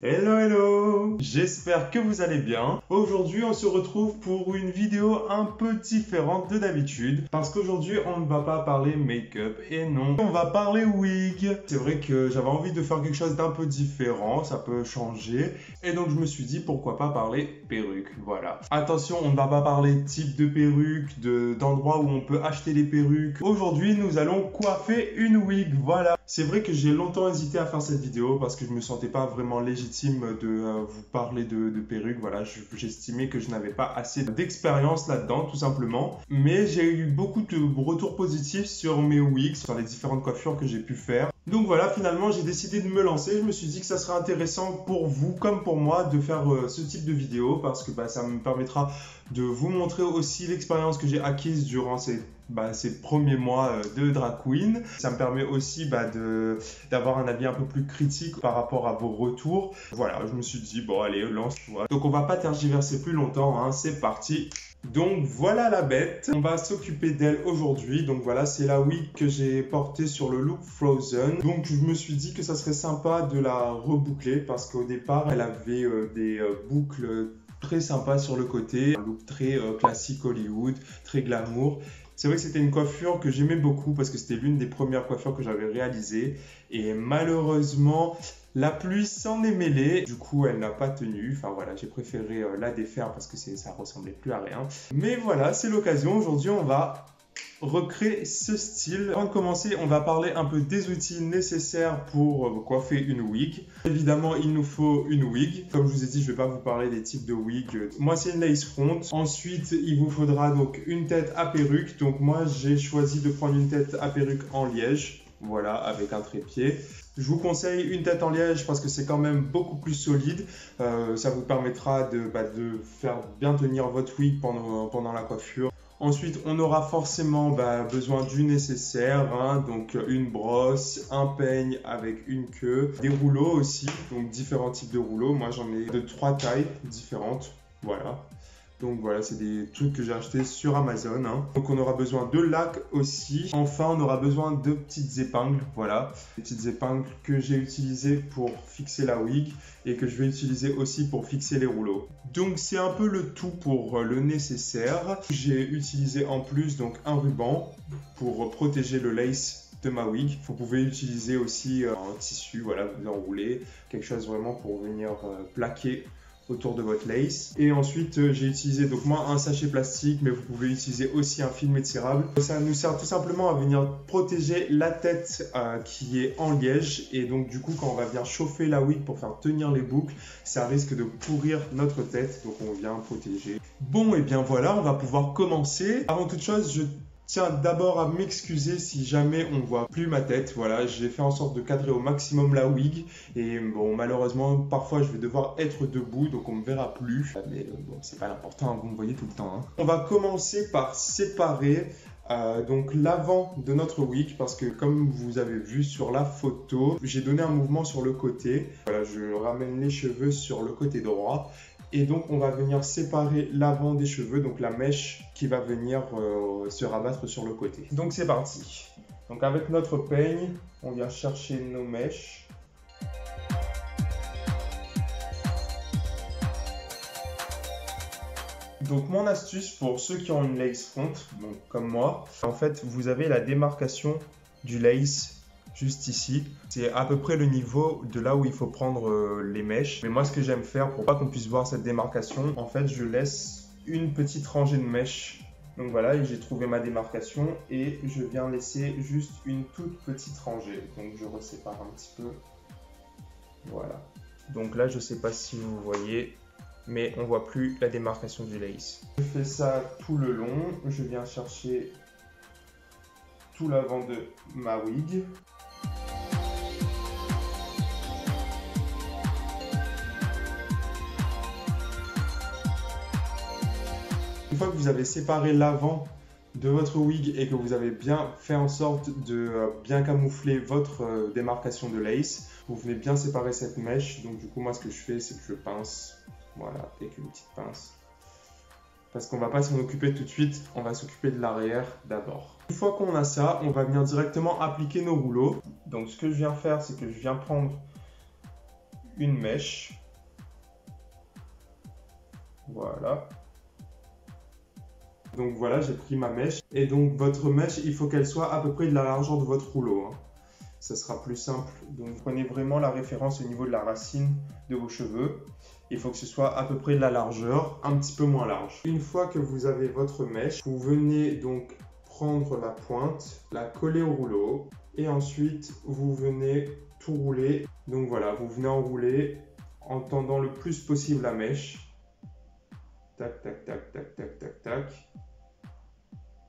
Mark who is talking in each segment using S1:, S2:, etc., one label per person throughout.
S1: Hello hello, j'espère que vous allez bien. Aujourd'hui on se retrouve pour une vidéo un peu différente de d'habitude parce qu'aujourd'hui on ne va pas parler make-up et non, on va parler wig. C'est vrai que j'avais envie de faire quelque chose d'un peu différent, ça peut changer et donc je me suis dit pourquoi pas parler perruque, voilà. Attention, on ne va pas parler type de perruque, d'endroits où on peut acheter les perruques. Aujourd'hui nous allons coiffer une wig, voilà. C'est vrai que j'ai longtemps hésité à faire cette vidéo parce que je me sentais pas vraiment légitime de vous parler de perruques. Voilà, j'estimais que je n'avais pas assez d'expérience là-dedans, tout simplement. Mais j'ai eu beaucoup de retours positifs sur mes wigs, sur les différentes coiffures que j'ai pu faire. Donc voilà, finalement, j'ai décidé de me lancer. Je me suis dit que ça serait intéressant pour vous comme pour moi de faire ce type de vidéo parce que ça me permettra de vous montrer aussi l'expérience que j'ai acquise durant ces premiers mois de drag queen. Ça me permet aussi d'avoir un avis un peu plus critique par rapport à vos retours. Voilà, je me suis dit, bon allez, lance-toi. Donc on va pas tergiverser plus longtemps, hein, c'est parti. Donc voilà la bête, on va s'occuper d'elle aujourd'hui. Donc voilà, c'est la wig que j'ai portée sur le look Frozen. Donc je me suis dit que ça serait sympa de la reboucler parce qu'au départ elle avait des boucles très sympas sur le côté. Un look très classique Hollywood, très glamour. C'est vrai que c'était une coiffure que j'aimais beaucoup parce que c'était l'une des premières coiffures que j'avais réalisées. Et malheureusement, la pluie s'en est mêlée. Du coup, elle n'a pas tenu. Enfin voilà, j'ai préféré la défaire parce que ça ressemblait plus à rien. Mais voilà, c'est l'occasion. Aujourd'hui, on va recréer ce style. Avant de commencer, on va parler un peu des outils nécessaires pour coiffer une wig. Évidemment, il nous faut une wig. Comme je vous ai dit, je ne vais pas vous parler des types de wig. Moi, c'est une lace front. Ensuite, il vous faudra donc une tête à perruque. Donc moi, j'ai choisi de prendre une tête à perruque en liège. Voilà, avec un trépied. Je vous conseille une tête en liège parce que c'est quand même beaucoup plus solide. Ça vous permettra de faire bien tenir votre wig pendant la coiffure. Ensuite, on aura forcément besoin du nécessaire, hein, donc une brosse, un peigne avec une queue, des rouleaux aussi, donc différents types de rouleaux. Moi, j'en ai de 3 tailles différentes, voilà. Donc voilà, c'est des trucs que j'ai achetés sur Amazon, hein. Donc on aura besoin de lac aussi. Enfin, on aura besoin de petites épingles, voilà. Des petites épingles que j'ai utilisées pour fixer la wig et que je vais utiliser aussi pour fixer les rouleaux. Donc c'est un peu le tout pour le nécessaire. J'ai utilisé en plus donc un ruban pour protéger le lace de ma wig. Vous pouvez utiliser aussi un tissu, voilà, vous enroulez quelque chose vraiment pour venir plaquer autour de votre lace. Et ensuite, j'ai utilisé donc moi un sachet plastique, mais vous pouvez utiliser aussi un film étirable. Ça nous sert tout simplement à venir protéger la tête qui est en liège. Et donc du coup, quand on va venir chauffer la wig pour faire tenir les boucles, ça risque de pourrir notre tête. Donc on vient protéger. Bon, et bien voilà, on va pouvoir commencer. Avant toute chose, je tiens d'abord à m'excuser si jamais on voit plus ma tête. Voilà, j'ai fait en sorte de cadrer au maximum la wig. Et bon, malheureusement, parfois je vais devoir être debout, donc on me verra plus. Mais bon, c'est pas l'important, hein, vous me voyez tout le temps, hein. On va commencer par séparer donc l'avant de notre wig parce que comme vous avez vu sur la photo, j'ai donné un mouvement sur le côté. Voilà, je ramène les cheveux sur le côté droit. Et donc, on va venir séparer l'avant des cheveux, donc la mèche qui va venir se rabattre sur le côté. Donc, c'est parti. Donc, avec notre peigne, on vient chercher nos mèches. Donc, mon astuce pour ceux qui ont une lace front, donc comme moi, en fait, vous avez la démarcation du lace juste ici. C'est à peu près le niveau de là où il faut prendre les mèches. Mais moi, ce que j'aime faire pour pas qu'on puisse voir cette démarcation, en fait, je laisse une petite rangée de mèches. Donc voilà, j'ai trouvé ma démarcation et je viens laisser juste une toute petite rangée. Donc je resépare un petit peu. Voilà. Donc là, je sais pas si vous voyez, mais on voit plus la démarcation du lace. Je fais ça tout le long. Je viens chercher tout l'avant de ma wig. Une fois que vous avez séparé l'avant de votre wig et que vous avez bien fait en sorte de bien camoufler votre démarcation de lace, vous venez bien séparer cette mèche. Donc du coup, moi ce que je fais, c'est que je pince, voilà, avec une petite pince. Parce qu'on ne va pas s'en occuper tout de suite, on va s'occuper de l'arrière d'abord. Une fois qu'on a ça, on va venir directement appliquer nos rouleaux. Donc ce que je viens faire, c'est que je viens prendre une mèche. Voilà. Donc voilà, j'ai pris ma mèche. Et donc votre mèche, il faut qu'elle soit à peu près de la largeur de votre rouleau, hein. Ça sera plus simple. Donc prenez vraiment la référence au niveau de la racine de vos cheveux. Il faut que ce soit à peu près de la largeur, un petit peu moins large. Une fois que vous avez votre mèche, vous venez donc prendre la pointe, la coller au rouleau et ensuite vous venez tout rouler. Donc voilà, vous venez enrouler en tendant le plus possible la mèche. Tac, tac, tac, tac, tac, tac, tac.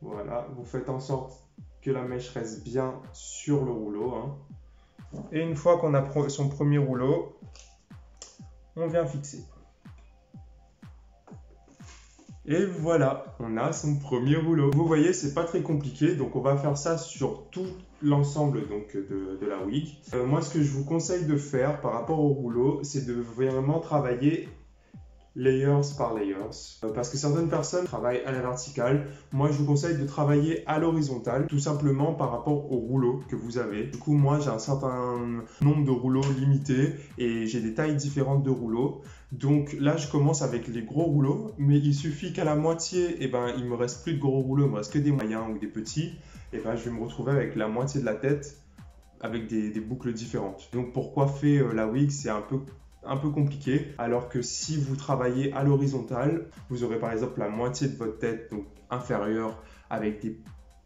S1: Voilà, vous faites en sorte que la mèche reste bien sur le rouleau, hein. Et une fois qu'on a son premier rouleau, on vient fixer. Et voilà, on a son premier rouleau. Vous voyez, c'est pas très compliqué, donc on va faire ça sur tout l'ensemble de la wig. Moi, ce que je vous conseille de faire par rapport au rouleau, c'est de vraiment travailler layers par layers, parce que certaines personnes travaillent à la verticale. Moi, je vous conseille de travailler à l'horizontale, tout simplement par rapport au rouleau que vous avez. Du coup, moi, j'ai un certain nombre de rouleaux limités et j'ai des tailles différentes de rouleaux. Donc là, je commence avec les gros rouleaux, mais il suffit qu'à la moitié, il me reste plus de gros rouleaux, il me reste que des moyens ou des petits. Je vais me retrouver avec la moitié de la tête avec des boucles différentes. Donc pour coiffer la wig, c'est un peu compliqué, alors que si vous travaillez à l'horizontale, vous aurez par exemple la moitié de votre tête, donc inférieure, avec des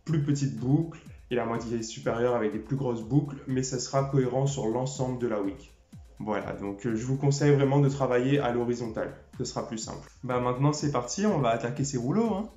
S1: plus petites boucles et la moitié supérieure avec des plus grosses boucles, mais ça sera cohérent sur l'ensemble de la wig. Voilà, donc je vous conseille vraiment de travailler à l'horizontale, ce sera plus simple. Maintenant c'est parti, on va attaquer ces rouleaux, hein.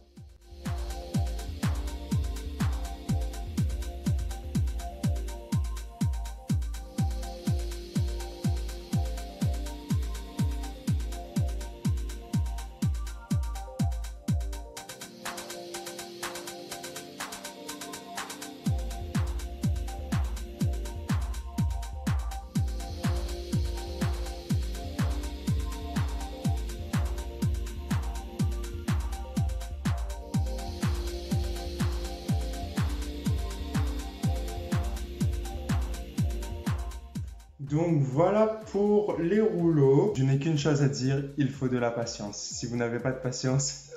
S1: Donc voilà pour les rouleaux. Je n'ai qu'une chose à dire, il faut de la patience. Si vous n'avez pas de patience,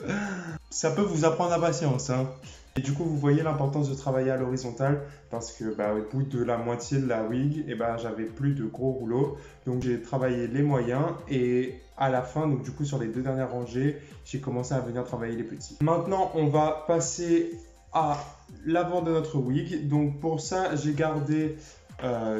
S1: ça peut vous apprendre la patience, hein. Et du coup, vous voyez l'importance de travailler à l'horizontale parce que au bout de la moitié de la wig, j'avais plus de gros rouleaux. Donc j'ai travaillé les moyens et à la fin, donc du coup sur les deux dernières rangées, j'ai commencé à venir travailler les petits. Maintenant, on va passer à l'avant de notre wig. Donc pour ça, j'ai gardé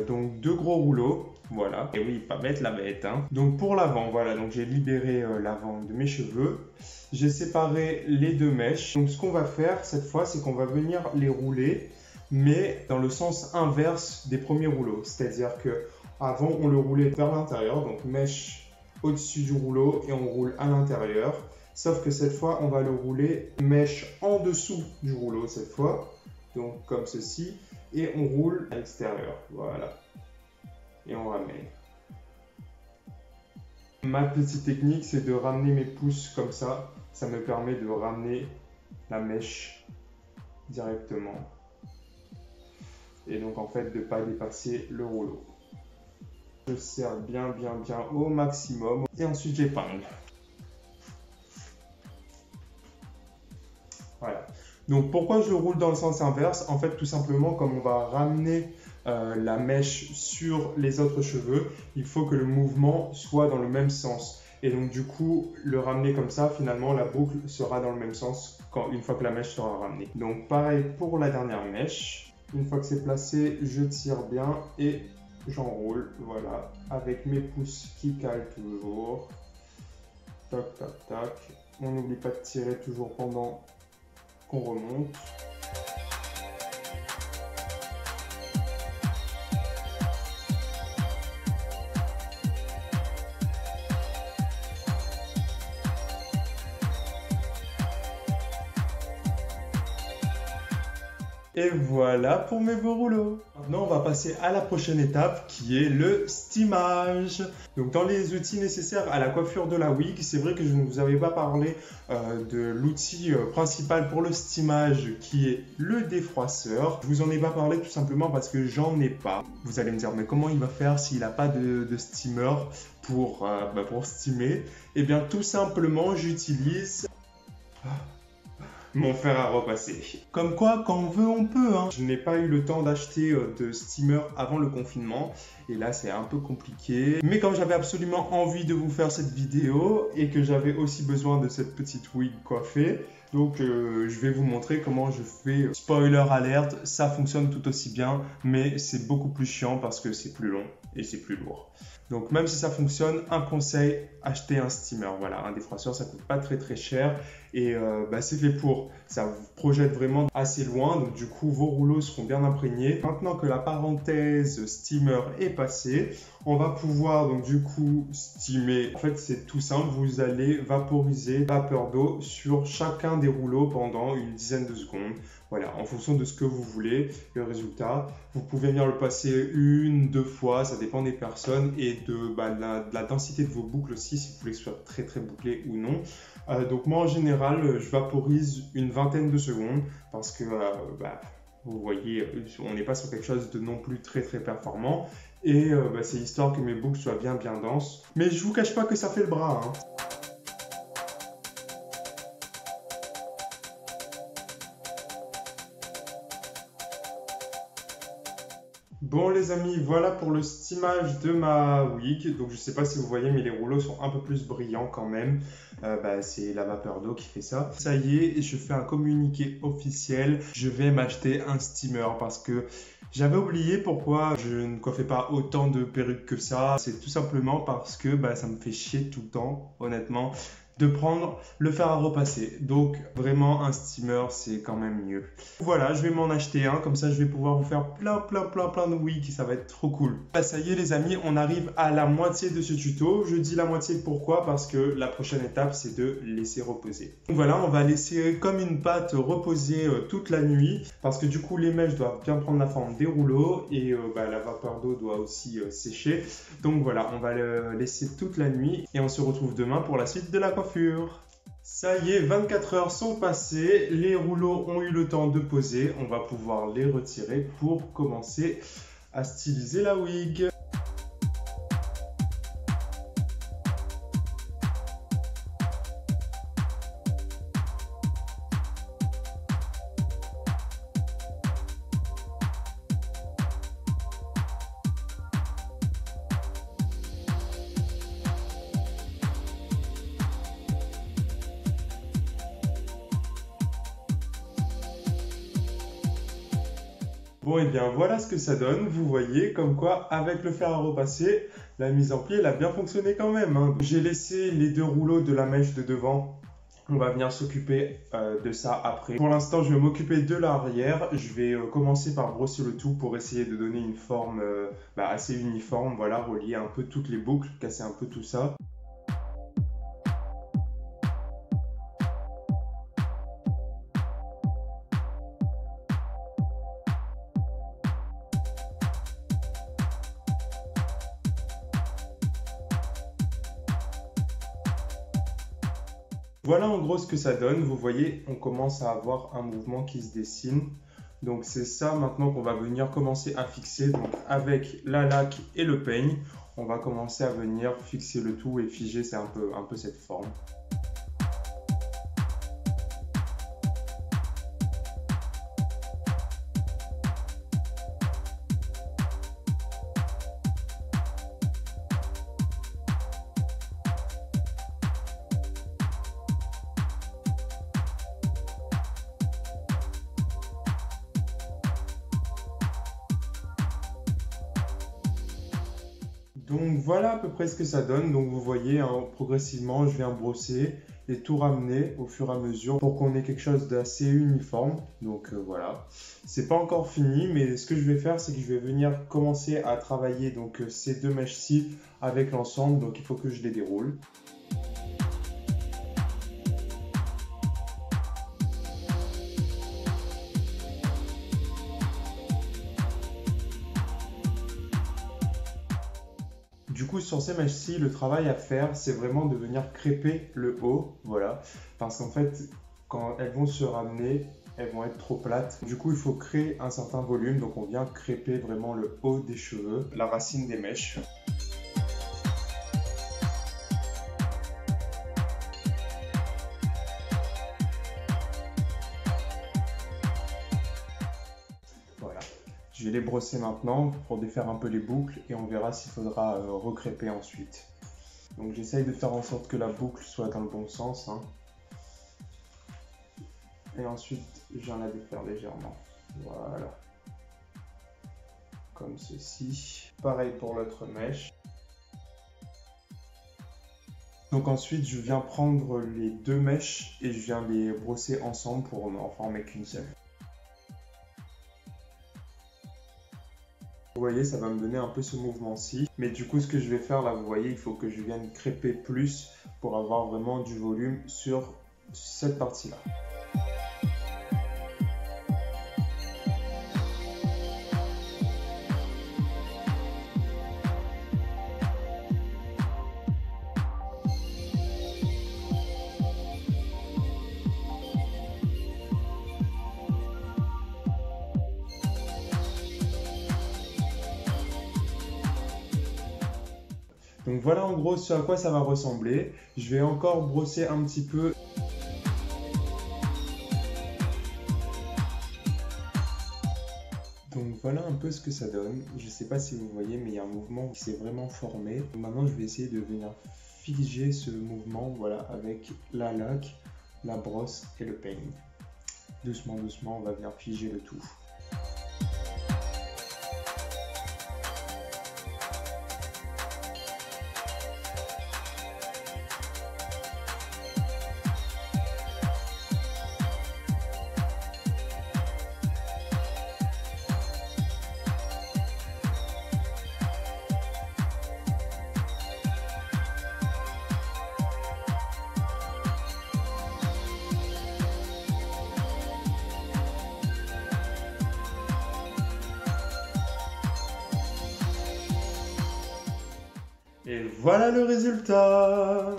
S1: donc deux gros rouleaux, voilà. Et oui, pas bête la bête, hein. Donc pour l'avant, voilà, donc j'ai libéré l'avant de mes cheveux. J'ai séparé les deux mèches. Donc ce qu'on va faire cette fois, c'est qu'on va venir les rouler, mais dans le sens inverse des premiers rouleaux. C'est-à-dire que avant, on le roulait vers l'intérieur, donc mèche au-dessus du rouleau et on roule à l'intérieur. Sauf que cette fois, on va le rouler mèche en dessous du rouleau cette fois, donc comme ceci. Et on roule à l'extérieur, voilà. Et on ramène. Ma petite technique, c'est de ramener mes pouces comme ça. Ça me permet de ramener la mèche directement. Et donc en fait, de ne pas dépasser le rouleau. Je serre bien au maximum. Et ensuite, j'épingle. Voilà. Donc pourquoi je le roule dans le sens inverse? En fait, tout simplement, comme on va ramener la mèche sur les autres cheveux, il faut que le mouvement soit dans le même sens. Et donc du coup, le ramener comme ça, finalement, la boucle sera dans le même sens une fois que la mèche sera ramenée. Donc pareil pour la dernière mèche. Une fois que c'est placé, je tire bien et j'enroule, voilà, avec mes pouces qui calent toujours. Tac, tac, tac. On n'oublie pas de tirer toujours pendant qu'on remonte. Et voilà pour mes beaux rouleaux. Maintenant, on va passer à la prochaine étape qui est le steamage. Donc, dans les outils nécessaires à la coiffure de la wig, c'est vrai que je ne vous avais pas parlé de l'outil principal pour le steamage qui est le défroisseur. Je vous en ai pas parlé tout simplement parce que j'en ai pas. Vous allez me dire, mais comment il va faire s'il n'a pas de steamer pour steamer? Eh bien, tout simplement, j'utilise mon fer à repasser. Comme quoi, quand on veut, on peut. Hein. Je n'ai pas eu le temps d'acheter de steamer avant le confinement. Et là, c'est un peu compliqué. Mais comme j'avais absolument envie de vous faire cette vidéo et que j'avais aussi besoin de cette petite wig coiffée, donc je vais vous montrer comment je fais. Spoiler alerte, ça fonctionne tout aussi bien, mais c'est beaucoup plus chiant parce que c'est plus long et c'est plus lourd. Donc même si ça fonctionne, un conseil, achetez un steamer. Voilà, un défroisseur, ça coûte pas très cher et c'est fait pour. Ça vous projette vraiment assez loin, donc du coup vos rouleaux seront bien imprégnés. Maintenant que la parenthèse steamer est passée, on va pouvoir donc du coup steamer. En fait, c'est tout simple, vous allez vaporiser vapeur d'eau sur chacun des rouleaux pendant une dizaine de secondes. Voilà, en fonction de ce que vous voulez, le résultat. Vous pouvez venir le passer une, deux fois, ça dépend des personnes et de la densité de vos boucles aussi, si vous voulez que ce soit très bouclé ou non. Donc moi en général, je vaporise une vingtaine de secondes parce que vous voyez, on n'est pas sur quelque chose de non plus très performant. Et c'est histoire que mes boucles soient bien denses. Mais je vous cache pas que ça fait le bras. Hein. Bon les amis, voilà pour le steamage de ma wig. Donc je sais pas si vous voyez, mais les rouleaux sont un peu plus brillants quand même. C'est la vapeur d'eau qui fait ça. Ça y est, je fais un communiqué officiel. Je vais m'acheter un steamer parce que j'avais oublié pourquoi je ne coiffais pas autant de perruques que ça. C'est tout simplement parce que ça me fait chier tout le temps, honnêtement, de prendre le fer à repasser. Donc vraiment un steamer, c'est quand même mieux. Voilà, je vais m'en acheter un, comme ça je vais pouvoir vous faire plein de wigs, ça va être trop cool. Ça y est les amis, on arrive à la moitié de ce tuto. Je dis la moitié pourquoi? Parce que la prochaine étape c'est de laisser reposer. Donc voilà, on va laisser comme une pâte reposer toute la nuit parce que du coup les mèches doivent bien prendre la forme des rouleaux et la vapeur d'eau doit aussi sécher. Donc voilà, on va le laisser toute la nuit et on se retrouve demain pour la suite de la coiffure. Ça y est, 24 heures sont passées, les rouleaux ont eu le temps de poser, on va pouvoir les retirer pour commencer à styliser la wig. Bon et bien voilà ce que ça donne, vous voyez comme quoi avec le fer à repasser, la mise en pli elle a bien fonctionné quand même. Hein. J'ai laissé les deux rouleaux de la mèche de devant, on va venir s'occuper de ça après. Pour l'instant je vais m'occuper de l'arrière, je vais commencer par brosser le tout pour essayer de donner une forme assez uniforme, voilà, relier un peu toutes les boucles, casser un peu tout ça. Voilà en gros ce que ça donne, vous voyez on commence à avoir un mouvement qui se dessine. Donc c'est ça maintenant qu'on va venir commencer à fixer. Donc avec la laque et le peigne, on va commencer à venir fixer le tout et figer c'est un peu cette forme. Donc voilà à peu près ce que ça donne. Donc vous voyez, hein, progressivement, je viens brosser et tout ramener au fur et à mesure pour qu'on ait quelque chose d'assez uniforme. Donc voilà, c'est pas encore fini, mais ce que je vais faire, c'est que je vais venir commencer à travailler donc ces deux mèches-ci avec l'ensemble. Donc il faut que je les déroule. Du coup, sur ces mèches-ci, le travail à faire, c'est vraiment de venir crêper le haut, voilà. Parce qu'en fait, quand elles vont se ramener, elles vont être trop plates. Du coup, il faut créer un certain volume. Donc, on vient crêper vraiment le haut des cheveux, la racine des mèches. Voilà. Je vais les brosser maintenant pour défaire un peu les boucles et on verra s'il faudra recrêper ensuite. Donc, j'essaye de faire en sorte que la boucle soit dans le bon sens, hein. Et ensuite, je viens la défaire légèrement. Voilà. Comme ceci. Pareil pour l'autre mèche. Donc ensuite, je viens prendre les deux mèches et je viens les brosser ensemble pour en former qu'une seule. Vous voyez, ça va me donner un peu ce mouvement-ci. Mais du coup, ce que je vais faire là, vous voyez, il faut que je vienne crêper plus pour avoir vraiment du volume sur cette partie-là. Donc voilà en gros ce à quoi ça va ressembler. Je vais encore brosser un petit peu. Donc voilà un peu ce que ça donne. Je ne sais pas si vous voyez, mais il y a un mouvement qui s'est vraiment formé. Maintenant je vais essayer de venir figer ce mouvement, voilà, avec la laque, la brosse et le peigne. Doucement, doucement, on va venir figer le tout. Et voilà le résultat!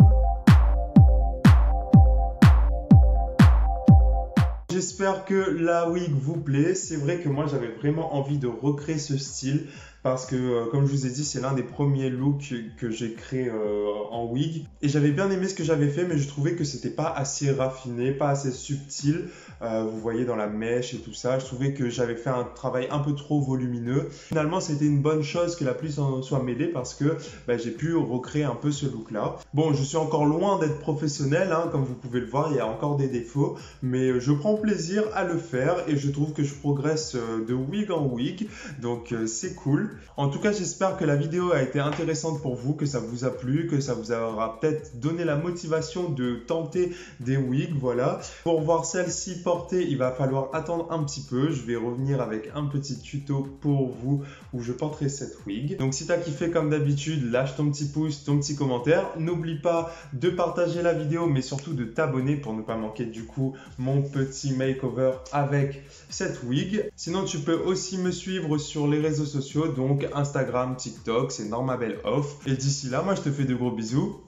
S1: J'espère que la wig vous plaît. C'est vrai que moi j'avais vraiment envie de recréer ce style parce que comme je vous ai dit, c'est l'un des premiers looks que j'ai créé en wig et j'avais bien aimé ce que j'avais fait, mais je trouvais que c'était pas assez raffiné, pas assez subtil. Vous voyez dans la mèche et tout ça, je trouvais que j'avais fait un travail un peu trop volumineux. Finalement, c'était une bonne chose que la pluie s'en soit mêlée parce que j'ai pu recréer un peu ce look là. Bon, je suis encore loin d'être professionnel, hein, comme vous pouvez le voir, il y a encore des défauts, mais je prends plaisir à le faire et je trouve que je progresse de wig en wig, donc c'est cool. En tout cas, j'espère que la vidéo a été intéressante pour vous, que ça vous a plu, que ça vous aura peut-être donné la motivation de tenter des wigs, voilà. Pour voir celle-ci portée, il va falloir attendre un petit peu. Je vais revenir avec un petit tuto pour vous où je porterai cette wig. Donc si tu as kiffé comme d'habitude, lâche ton petit pouce, ton petit commentaire. N'oublie pas de partager la vidéo, mais surtout de t'abonner pour ne pas manquer du coup mon petit makeover avec cette wig. Sinon, tu peux aussi me suivre sur les réseaux sociaux, donc Instagram, TikTok, c'est Normabel Off. Et d'ici là, moi je te fais de gros bisous.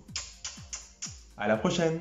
S1: À la prochaine!